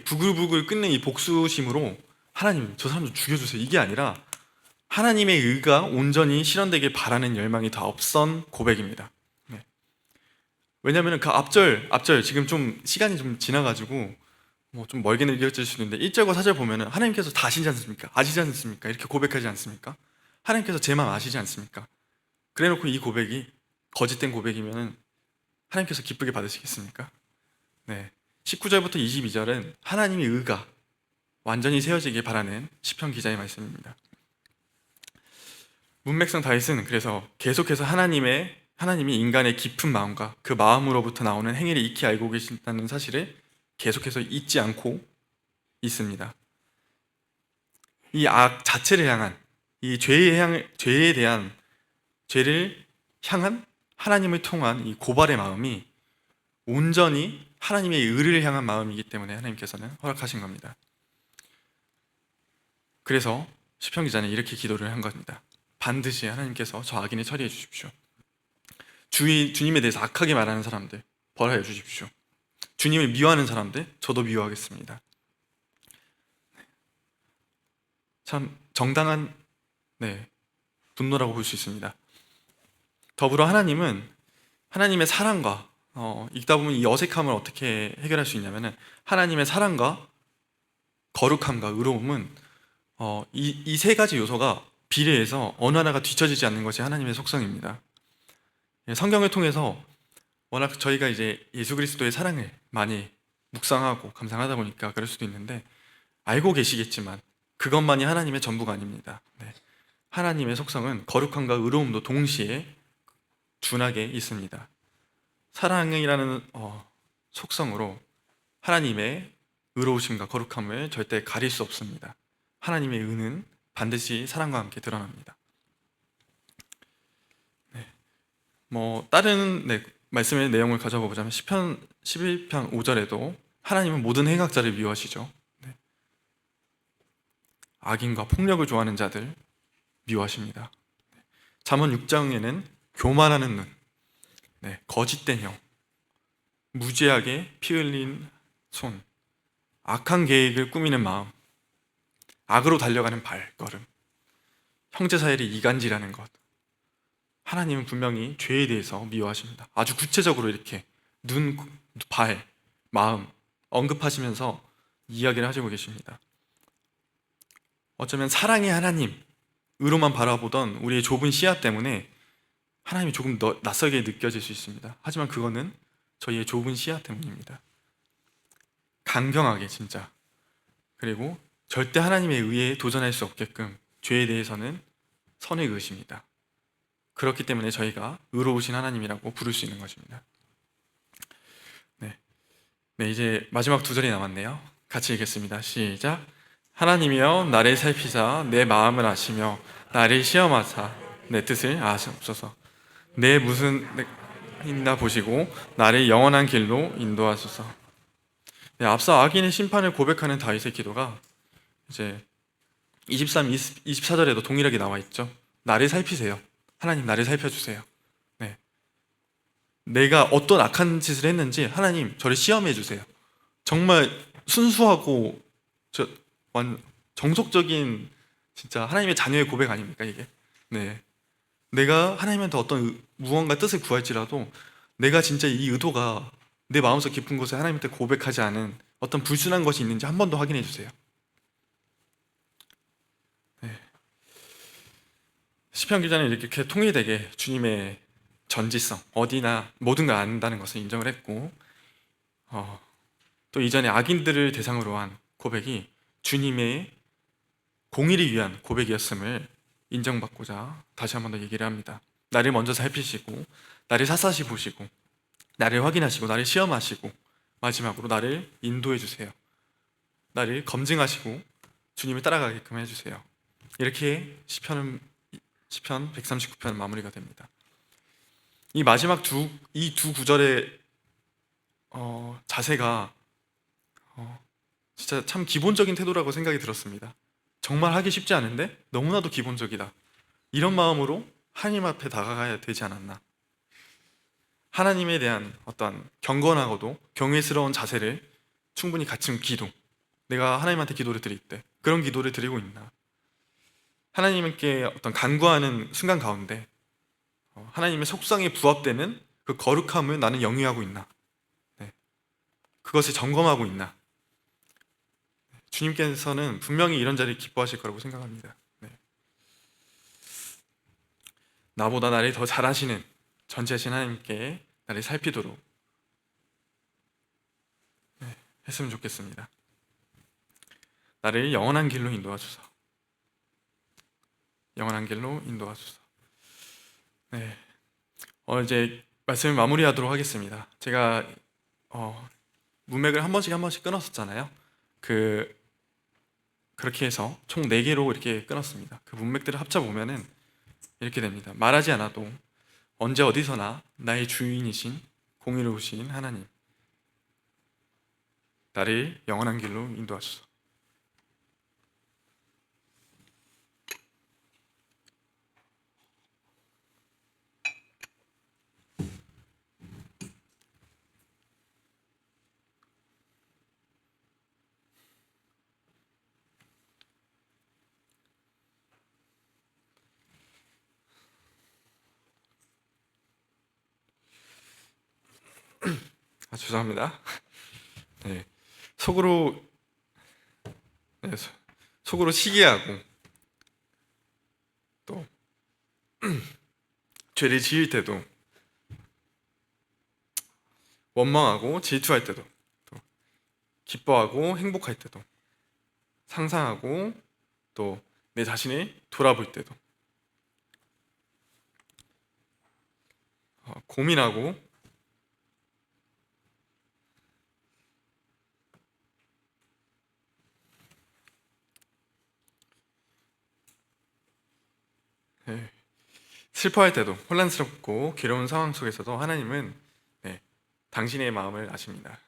부글부글 끓는 이 복수심으로 하나님 저 사람 좀 죽여주세요 이게 아니라 하나님의 의가 온전히 실현되길 바라는 열망이 더 앞선 고백입니다. 네. 왜냐하면 그 앞절 지금 좀 시간이 좀 지나가지고 뭐 좀 멀게 느껴질 수도 있는데 1절과 4절 보면은 하나님께서 다 아시지 않습니까? 아시지 않습니까? 이렇게 고백하지 않습니까? 하나님께서 제 마음 아시지 않습니까? 그래놓고 이 고백이 거짓된 고백이면은 하나님께서 기쁘게 받으시겠습니까? 네. 19절부터 22절은 하나님의 의가 완전히 세워지길 바라는 시편 기자의 말씀입니다. 문맥상 다윗은 그래서 계속해서 하나님이 인간의 깊은 마음과 그 마음으로부터 나오는 행위를 익히 알고 계신다는 사실을 계속해서 잊지 않고 있습니다. 이 악 자체를 향한 이 죄를 향한 하나님을 통한 이 고발의 마음이 온전히 하나님의 의를 향한 마음이기 때문에 하나님께서는 허락하신 겁니다. 그래서 시편 기자는 이렇게 기도를 한 겁니다. 반드시 하나님께서 저 악인을 처리해 주십시오. 주님에 대해서 악하게 말하는 사람들 벌하여 주십시오. 주님을 미워하는 사람들 저도 미워하겠습니다. 참 정당한 분노라고 볼 수 있습니다. 더불어 하나님은 하나님의 사랑과 읽다 보면 이 어색함을 어떻게 해결할 수 있냐면은 하나님의 사랑과 거룩함과 의로움은 이 세 가지 요소가 비례해서 어느 하나가 뒤처지지 않는 것이 하나님의 속성입니다. 성경을 통해서 워낙 저희가 이제 예수 그리스도의 사랑을 많이 묵상하고 감상하다 보니까 그럴 수도 있는데 알고 계시겠지만 그것만이 하나님의 전부가 아닙니다. 하나님의 속성은 거룩함과 의로움도 동시에 둔하게 있습니다. 사랑이라는 속성으로 하나님의 의로우심과 거룩함을 절대 가릴 수 없습니다. 하나님의 의는 반드시 사랑과 함께 드러납니다. 다른 말씀의 내용을 가져보자면 시편 11편 5절에도 하나님은 모든 행악자를 미워하시죠. 악인과 폭력을 좋아하는 자들 미워하십니다. 잠언 6장에는 교만하는 눈, 거짓된 형, 무지하게 피 흘린 손, 악한 계획을 꾸미는 마음, 악으로 달려가는 발걸음, 형제 사이를 이간질하는 것, 하나님은 분명히 죄에 대해서 미워하십니다. 아주 구체적으로 이렇게 눈, 발, 마음 언급하시면서 이야기를 하시고 계십니다. 어쩌면 사랑의 하나님으로만 바라보던 우리의 좁은 시야 때문에 하나님이 조금 더 낯설게 느껴질 수 있습니다. 하지만 그거는 저희의 좁은 시야 때문입니다. 강경하게 진짜, 그리고 절대 하나님의 의에 도전할 수 없게끔 죄에 대해서는 선을 그으십니다. 그렇기 때문에 저희가 의로우신 하나님이라고 부를 수 있는 것입니다. 이제 마지막 두 절이 남았네요. 같이 읽겠습니다. 시작. 하나님이여 나를 살피사 내 마음을 아시며 나를 시험하사 내 뜻을 아시옵소서. 내 무슨 인다 보시고 나를 영원한 길로 인도하소서. 앞서 악인의 심판을 고백하는 다윗의 기도가 이제 23, 24절에도 동일하게 나와 있죠. 나를 살피세요. 하나님 나를 살펴주세요. 내가 어떤 악한 짓을 했는지 하나님 저를 시험해 주세요. 정말 순수하고 정석적인 진짜 하나님의 자녀의 고백 아닙니까 이게? 내가 하나님한테 어떤 무언가 뜻을 구할지라도 내가 진짜 이 의도가 내 마음속 깊은 곳에 하나님한테 고백하지 않은 어떤 불순한 것이 있는지 한 번 더 확인해 주세요. 시편 기자는 이렇게 통일되게 주님의 전지성, 어디나 모든 걸 안다는 것을 인정을 했고 또 이전에 악인들을 대상으로 한 고백이 주님의 공의를 위한 고백이었음을 인정받고자 다시 한 번 더 얘기를 합니다. 나를 먼저 살피시고 나를 샅샅이 보시고 나를 확인하시고 나를 시험하시고 마지막으로 나를 인도해 주세요. 나를 검증하시고 주님을 따라가게끔 해주세요. 이렇게 시편 139편 마무리가 됩니다. 이 마지막 이 두 구절의 자세가 진짜 참 기본적인 태도라고 생각이 들었습니다. 정말 하기 쉽지 않은데 너무나도 기본적이다. 이런 마음으로 하나님 앞에 다가가야 되지 않았나. 하나님에 대한 어떤 경건하고도 경외스러운 자세를 충분히 갇힌 기도, 내가 하나님한테 기도를 드릴 때 그런 기도를 드리고 있나? 하나님께 어떤 간구하는 순간 가운데 하나님의 속성에 부합되는 그 거룩함을 나는 영위하고 있나? 네. 그것을 점검하고 있나? 주님께서는 분명히 이런 자리를 기뻐하실 거라고 생각합니다. 네. 나보다 나를 더 잘하시는 전지하신 하나님께 나를 살피도록 했으면 좋겠습니다. 나를 영원한 길로 인도하소서. 영원한 길로 인도하소서. 네. 이제 말씀을 마무리하도록 하겠습니다. 제가 문맥을 한 번씩 끊었었잖아요. 그렇게 해서 총 4개로 이렇게 끊었습니다. 그 문맥들을 합쳐보면은 이렇게 됩니다. 말하지 않아도 언제 어디서나 나의 주인이신 공의로우신 하나님, 나를 영원한 길로 인도하소서. 죄송합니다. 네. 속으로 네, 속으로 시기하고 또 죄를 지을 때도, 원망하고 질투할 때도, 또 기뻐하고 행복할 때도, 상상하고 또 내 자신을 돌아볼 때도, 고민하고 네, 슬퍼할 때도, 혼란스럽고 괴로운 상황 속에서도 하나님은 당신의 마음을 아십니다.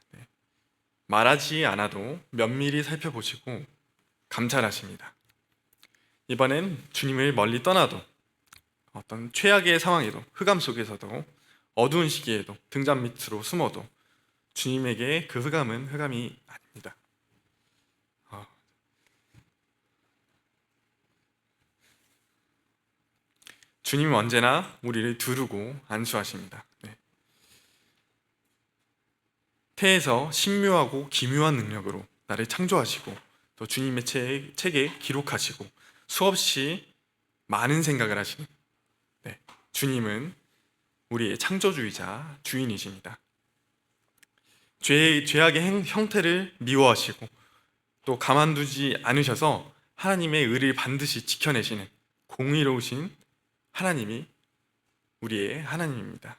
말하지 않아도 면밀히 살펴보시고 감찰하십니다. 이번엔 주님을 멀리 떠나도 어떤 최악의 상황에도, 흑암 속에서도, 어두운 시기에도, 등잔 밑으로 숨어도 주님에게 그 흑암은 흑암이 아닙니다. 주님은 언제나 우리를 두르고 안수하십니다. 태에서 신묘하고 기묘한 능력으로 나를 창조하시고 또 주님의 책에 기록하시고 수없이 많은 생각을 하시는 주님은 우리의 창조주이자 주인이십니다. 죄악의 형태를 미워하시고 또 가만두지 않으셔서 하나님의 의를 반드시 지켜내시는 공의로우신 하나님이 우리의 하나님입니다.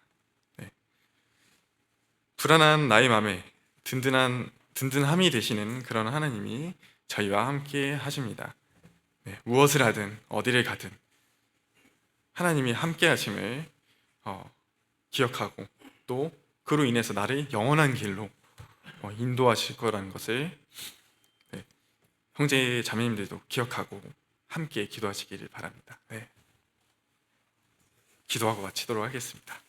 불안한 나의 마음에 든든함이 되시는 그런 하나님이 저희와 함께 하십니다. 무엇을 하든 어디를 가든 하나님이 함께 하심을 기억하고 또 그로 인해서 나를 영원한 길로 인도하실 거라는 것을 형제 자매님들도 기억하고 함께 기도하시기를 바랍니다. 기도하고 마치도록 하겠습니다.